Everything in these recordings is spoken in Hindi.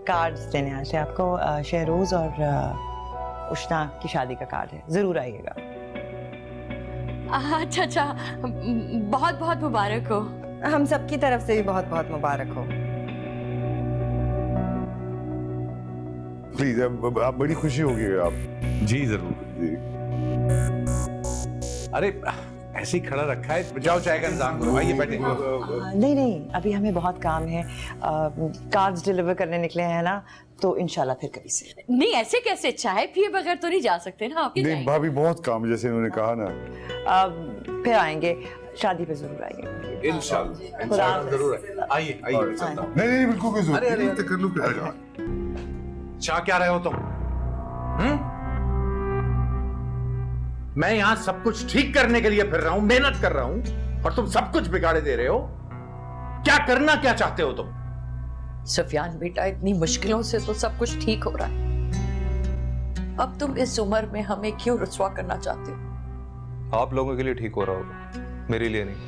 कार्ड्स देने आए थे आपको। शहरोज और उष्णा की शादी का कार्ड है, जरूर आइएगा। अच्छा अच्छा, बहुत बहुत मुबारक हो। हम सबकी तरफ से भी बहुत बहुत मुबारक हो। प्लीज, आप बड़ी खुशी होगी आप। जी जरूर। जी। अरे ऐसे ही खड़ा रखा है, जाओ चाय का इंतजाम करो। आइए बैठे। नहीं नहीं, अभी हमें बहुत काम है। कार्ड्स डिलीवर करने निकले हैं ना, तो इंशाल्लाह फिर कभी से। नहीं ऐसे कैसे, चाय पिए बगैर तो नहीं जा सकते ना, आपके नहीं भाभी, बहुत काम है, जैसे इन्होंने कहा ना। फिर आएंगे, शादी पे जरूर आएंगे इंशाल्लाह जरूर आइए। आइए चलता हूं। नहीं नहीं, बिल्कुल कोई जरूरत अरे, नहीं, कर लो फिर। चाह क्या रहे हो तुम? मैं यहाँ सब कुछ ठीक करने के लिए फिर रहा हूं, मेहनत कर रहा हूं, और तुम सब कुछ बिगाड़े दे रहे हो। क्या करना क्या चाहते हो तुम? सुफियान बेटा, इतनी मुश्किलों से तो सब कुछ ठीक हो रहा है, अब तुम इस उम्र में हमें क्यों रुसवा करना चाहते हो? आप लोगों के लिए ठीक हो रहा होगा, मेरे लिए नहीं।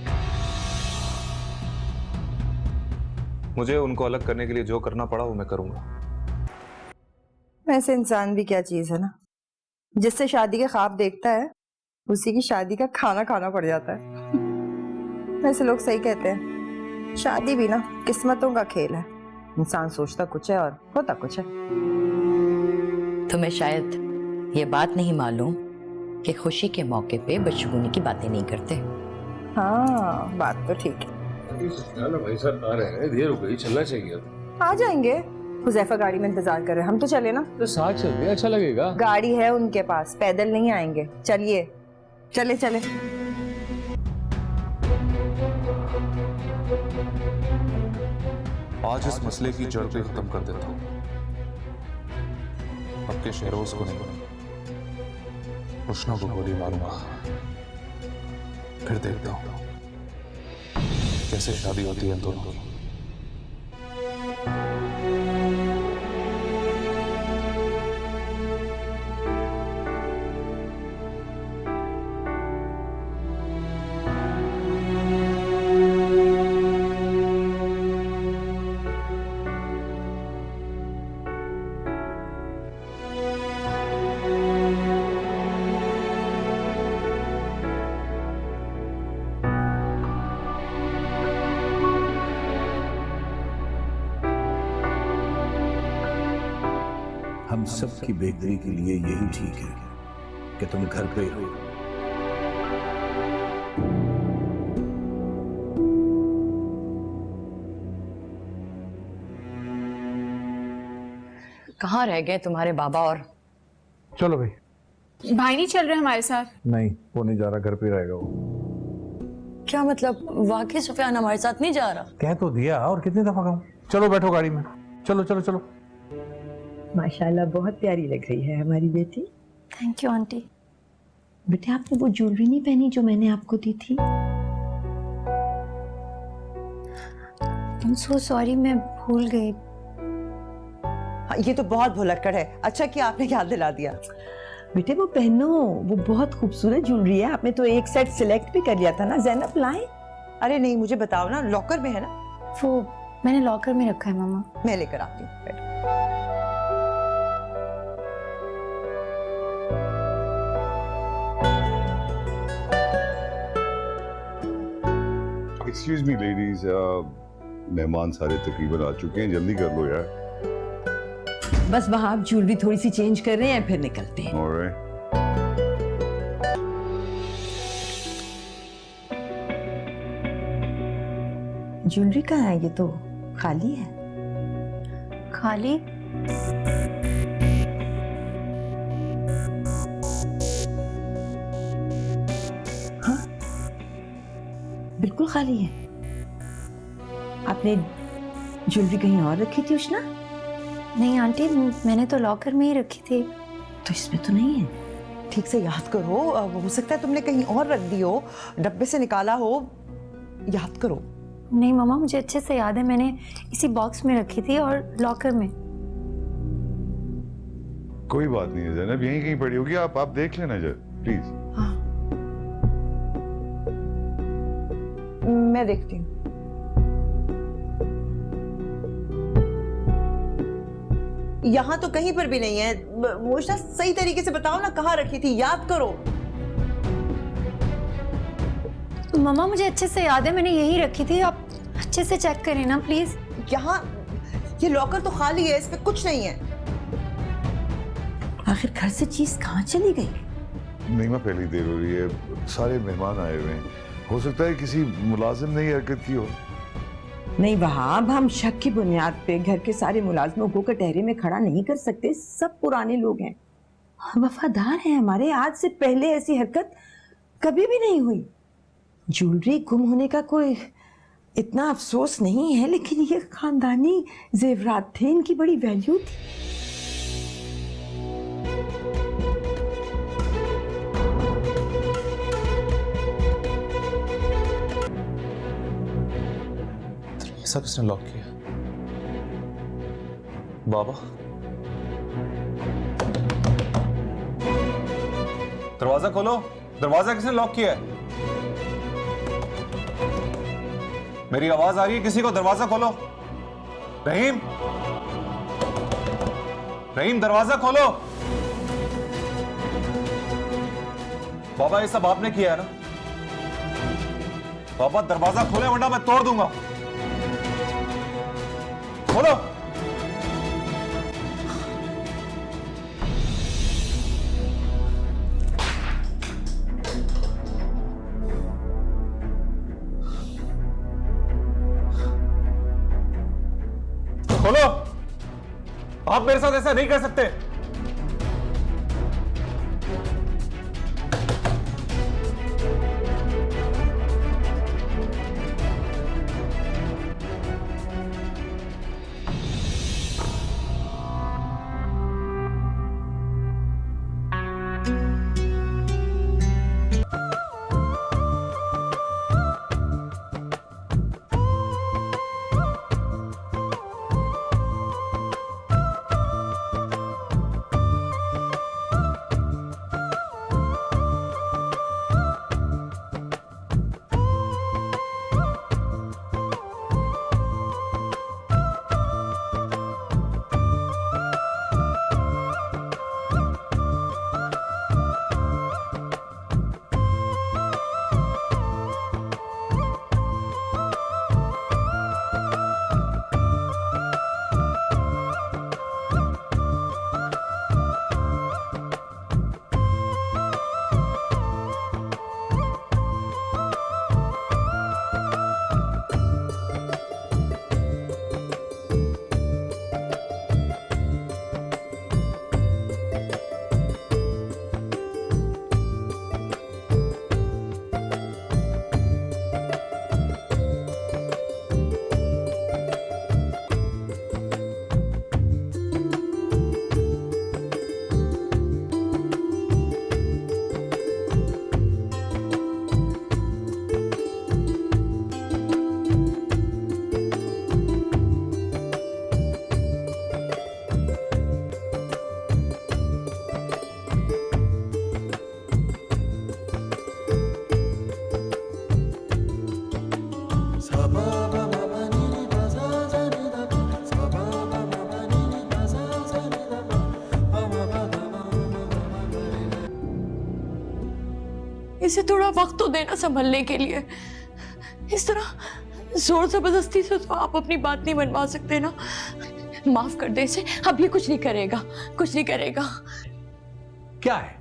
मुझे उनको अलग करने के लिए जो करना पड़ा वो मैं करूंगा। वैसे इंसान भी क्या चीज है ना, जिससे शादी के ख्वाब देखता है उसी की शादी का खाना खाना पड़ जाता है। वैसे लोग सही कहते हैं, शादी भी ना किस्मतों का खेल है। इंसान सोचता कुछ है और होता कुछ है। तुम्हें शायद ये बात नहीं मालूम कि खुशी के मौके पे बदशगुनी की बातें नहीं करते। हाँ, बात तो ठीक है। भाई साहब आ रहे हैं, देर हो गई, चलना चाहिए। आ जाएंगे, हुज़ैफा गाड़ी में इंतजार कर रहे हैं, हम तो चले ना। तो साथ चल रहे, अच्छा लगेगा। गाड़ी है उनके पास, पैदल नहीं आएंगे। चलिए, चले चले। आज इस मसले की जड़ पे खत्म कर देता हूं। अब के शहरोज को नहीं, उष्णा को गोली मारूंगा। फिर देखता हूं कैसे शादी होती है दोनों की। हम सब की बेहतरी के लिए यही ठीक है कि तुम घर पे हो। कहाँ रह गए तुम्हारे बाबा? और चलो भाई। भाई नहीं चल रहे हमारे साथ? नहीं, वो नहीं जा रहा, घर पे रहेगा वो। क्या मतलब, वाकई सुफियान हमारे साथ नहीं जा रहा? कह तो दिया, और कितनी दफा कहूं? चलो बैठो गाड़ी में, चलो चलो चलो। माशाल्लाह बहुत प्यारी लग रही है हमारी बेटी। Thank you aunty. बेटे, आपने वो ज्वेलरी नहीं पहनी जो मैंने आपको दी थी? I'm so sorry, मैं भूल गई। हाँ, ये तो बहुत भुलक्कड़ है। अच्छा कि आपने याद दिला दिया। बेटे वो पहनो, वो बहुत खूबसूरत ज्वेलरी है। आपने तो एक सेट सिलेक्ट भी कर लिया था ना। ज़ैनब लाएं? अरे नहीं, मुझे बताओ ना, लॉकर में है ना? वो मैंने लॉकर में रखा है मामा। मैं लेकर आती हूँ। बैठो। एक्सक्यूज मी लेडीज, मेहमान सारे तकरीबन आ चुके हैं, जल्दी कर लो यार। बस वहाँ आप ज्वेलरी थोड़ी सी चेंज कर रहे हैं, फिर निकलते हैं। Alright. ज्वेलरी कहाँ है? ये तो खाली है। खाली? हाँ, बिल्कुल खाली है। आपने ज्वेलरी कहीं और रखी थी उष्णा? नहीं आंटी, मैंने तो लॉकर में ही रखी थी। तो इसमें तो नहीं है। ठीक से याद करो, हो सकता है तुमने कहीं और रख दी हो, डब्बे से निकाला हो। याद करो। नहीं मामा, मुझे अच्छे से याद है, मैंने इसी बॉक्स में रखी थी और लॉकर में। कोई बात नहीं है ज़ैनब, यहीं कहीं पड़ी होगी, आप देख लेना जरा प्लीज। हाँ, मैं देखती हूँ। यहाँ तो कहीं पर भी नहीं है। मोशना सही तरीके से बताओ ना, कहाँ रखी थी, याद करो। मम्मा मुझे अच्छे से याद है, मैंने यही रखी थी, आप अच्छे से चेक करें ना प्लीज। यहाँ ये लॉकर तो खाली है, इसमें कुछ नहीं है। आखिर घर से चीज कहाँ चली गई? नहीं, मैं पहली देर हो रही है, सारे मेहमान आए हुए हैं, हो सकता है किसी मुलाजिम ने ये हरकत की हो। नहीं वहाब, हम शक की बुनियाद पे घर के सारे मुलाजमों को कटहरे में खड़ा नहीं कर सकते। सब पुराने लोग हैं, वफादार हैं हमारे। आज से पहले ऐसी हरकत कभी भी नहीं हुई। ज्वेलरी गुम होने का कोई इतना अफसोस नहीं है, लेकिन ये खानदानी जेवरात थे, इनकी बड़ी वैल्यू थी। ऐसा किसने लॉक किया? बाबा, दरवाजा खोलो। दरवाजा किसने लॉक किया है? मेरी आवाज आ रही है किसी को? दरवाजा खोलो। रहीम, रहीम दरवाजा खोलो। बाबा ये सब आपने किया है ना? बाबा दरवाजा खोले वरना मैं तोड़ दूंगा। खोलो। खोलो। आप मेरे साथ ऐसा नहीं कर सकते। इसे थोड़ा वक्त तो देना संभलने के लिए। इस तरह जोर जबरदस्ती से तो आप अपनी बात नहीं मनवा सकते ना। माफ कर दे इसे, अब ये कुछ नहीं करेगा, कुछ नहीं करेगा। क्या है?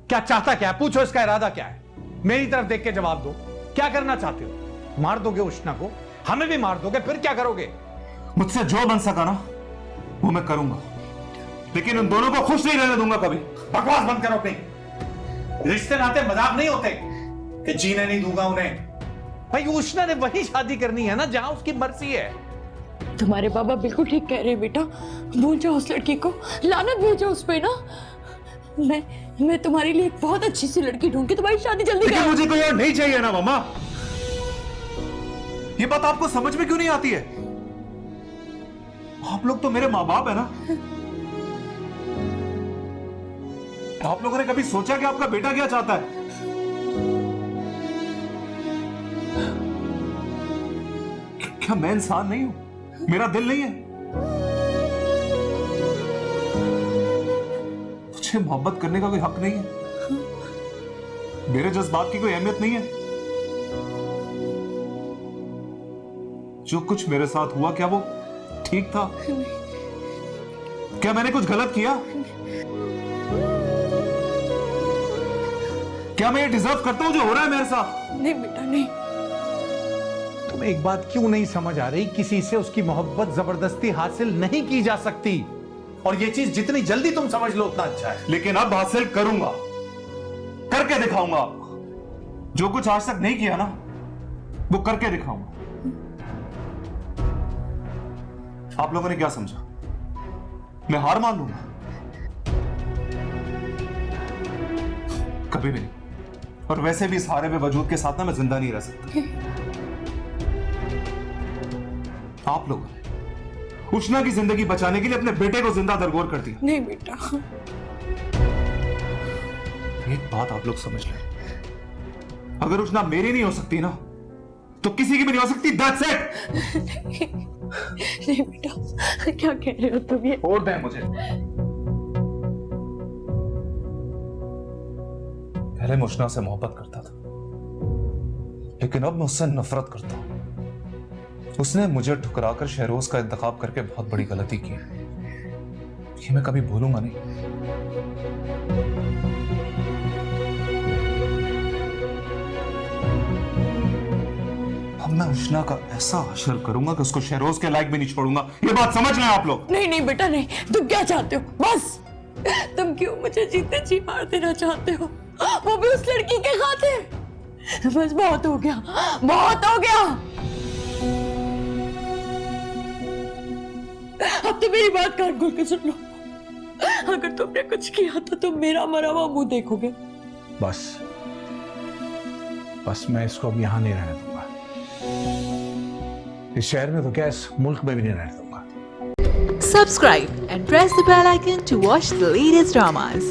क्या चाहता क्या है? पूछो, इसका इरादा क्या है? मेरी तरफ देख के जवाब दो। क्या करना चाहते हो? मार दोगे उष्णा को? हमें भी मार दोगे? फिर क्या करोगे? मुझसे जो बन सका ना वो मैं करूंगा, लेकिन उन दोनों को खुश नहीं रहने दूंगा कभी। बकवास बंद करो अपनी। रिश्ते नाते मजाक नहीं होते कि जीने नहीं दूंगा उन्हें। भाई उष्णा ने वही शादी करनी है ना जहां उसकी मर्जी है। तुम्हारे बाबा बिल्कुल ठीक कह रहे हैं बेटा, भूल जाओ उस लड़की को, लानत भेजो उस पे ना। मैं तुम्हारे लिए एक बहुत अच्छी सी लड़की ढूंढ के तुम्हारी शादी जल्दी लेकिन करा। मुझे कोई और नहीं चाहिए ना मामा। ये बात आपको समझ में क्यों नहीं आती है? आप लोग तो मेरे माँ बाप है ना। आप लोगों ने कभी सोचा कि आपका बेटा क्या चाहता है? क्या मैं इंसान नहीं हूं? मेरा दिल नहीं है? मुझे मोहब्बत करने का कोई हक नहीं है? मेरे जज्बात की कोई अहमियत नहीं है? जो कुछ मेरे साथ हुआ क्या वो ठीक था? क्या मैंने कुछ गलत किया? क्या मैं ये डिजर्व करता हूं जो हो रहा है मेरे साथ? नहीं बेटा नहीं। तुम एक बात क्यों नहीं समझ आ रही? किसी से उसकी मोहब्बत जबरदस्ती हासिल नहीं की जा सकती, और ये चीज जितनी जल्दी तुम समझ लो उतना अच्छा है। लेकिन अब हासिल करूंगा, करके दिखाऊंगा। जो कुछ आज तक नहीं किया ना, वो करके दिखाऊंगा। आप लोगों ने क्या समझा? मैं हार मान लूंगा? कभी नहीं। और वैसे भी इस हारे में वजूद के साथ ना मैं जिंदा नहीं रह सकता। आप लोगों ने उष्णा की जिंदगी बचाने के लिए अपने बेटे को जिंदा दरगोर कर दिया। नहीं बेटा। एक बात आप लोग समझ लें, अगर उष्णा मेरी नहीं हो सकती ना, तो किसी की भी नहीं हो सकती। That's it। नहीं बेटा, क्या कह रहे हो तुम ये? छोड़ दें मुझे। पहले मैं उष्णा से मोहब्बत करता था, लेकिन अब मैं उससे नफरत करता हूं। उसने मुझे ठुकराकर शहरोज का इंतखाब करके बहुत बड़ी गलती की। ये मैं कभी भूलूंगा नहीं। अब मैं उष्णा का ऐसा हशर करूंगा कि उसको शहरोज के लायक भी नहीं छोड़ूंगा। ये बात समझ रहे हैं आप लोग? नहीं नहीं बेटा नहीं। तुम क्या चाहते हो? बस तुम क्यों मुझे जीते जी मार देना चाहते हो, वो भी उस लड़की के खातिर? बस बहुत हो गया, बहुत हो गया। अब तो मेरी बात कान खोल के सुन लो। अगर तुमने कुछ किया तो तुम मेरा मरा हुआ मुंह देखोगे। बस बस मैं इसको अब यहां नहीं रहने दूंगा। इस शहर में तो क्या, इस मुल्क में भी नहीं रहने दूंगा। Subscribe and press the bell icon to watch the latest dramas.